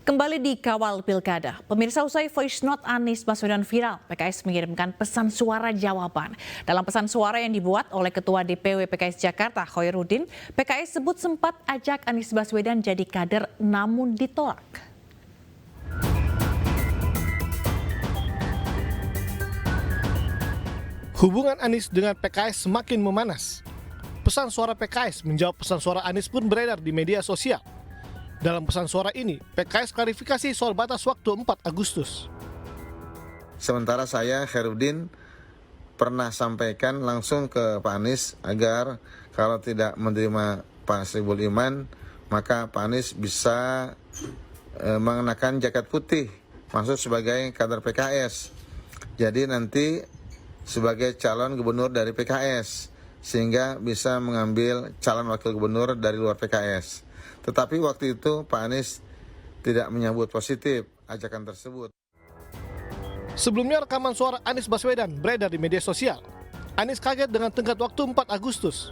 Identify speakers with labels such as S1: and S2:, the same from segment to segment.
S1: Kembali di kawal pilkada, pemirsa usai voice note Anies Baswedan viral, PKS mengirimkan pesan suara jawaban. Dalam pesan suara yang dibuat oleh Ketua DPW PKS Jakarta, Khoirudin, PKS sebut sempat ajak Anies Baswedan jadi kader namun ditolak.
S2: Hubungan Anies dengan PKS semakin memanas. Pesan suara PKS menjawab pesan suara Anies pun beredar di media sosial. Dalam pesan suara ini, PKS klarifikasi soal batas waktu 4 Agustus.
S3: Sementara saya, Khoirudin, pernah sampaikan langsung ke Pak Anies agar kalau tidak menerima Pak Soebul Iman, maka Pak Anies bisa mengenakan jaket putih, maksud sebagai kader PKS. Jadi nanti sebagai calon gubernur dari PKS, sehingga bisa mengambil calon wakil gubernur dari luar PKS. Tetapi waktu itu Pak Anies tidak menyambut positif ajakan tersebut.
S2: Sebelumnya rekaman suara Anies Baswedan beredar di media sosial. Anies kaget dengan tenggat waktu 4 Agustus.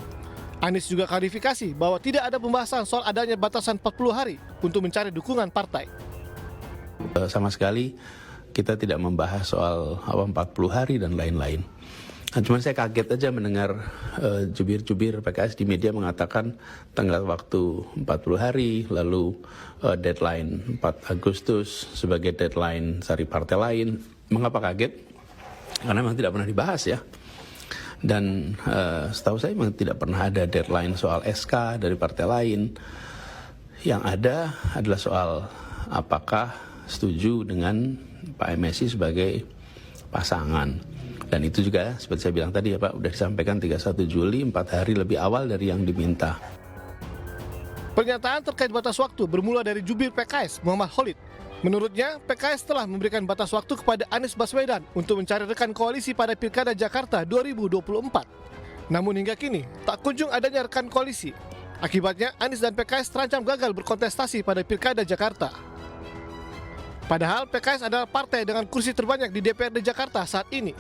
S2: Anies juga klarifikasi bahwa tidak ada pembahasan soal adanya batasan 40 hari untuk mencari dukungan partai.
S4: Sama sekali kita tidak membahas soal 40 hari dan lain-lain. Nah, cuma saya kaget aja mendengar jubir-jubir PKS di media mengatakan tenggat waktu 40 hari, lalu deadline 4 Agustus sebagai deadline dari partai lain. Mengapa kaget? Karena memang tidak pernah dibahas ya. Dan setahu saya memang tidak pernah ada deadline soal SK dari partai lain. Yang ada adalah soal apakah setuju dengan Pak MSI sebagai pasangan. Dan itu juga seperti saya bilang tadi ya Pak, sudah disampaikan 31 Juli, 4 hari lebih awal dari yang diminta.
S2: Pernyataan terkait batas waktu bermula dari jubir PKS, Muhammad Khalid. Menurutnya, PKS telah memberikan batas waktu kepada Anies Baswedan untuk mencari rekan koalisi pada Pilkada Jakarta 2024. Namun hingga kini, tak kunjung adanya rekan koalisi. Akibatnya, Anies dan PKS terancam gagal berkontestasi pada Pilkada Jakarta. Padahal PKS adalah partai dengan kursi terbanyak di DPRD Jakarta saat ini.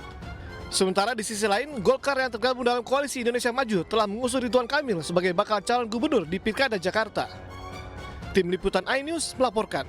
S2: Sementara di sisi lain, Golkar yang tergabung dalam Koalisi Indonesia Maju telah mengusung Ridwan Kamil sebagai bakal calon gubernur di Pilkada Jakarta. Tim Liputan iNews melaporkan.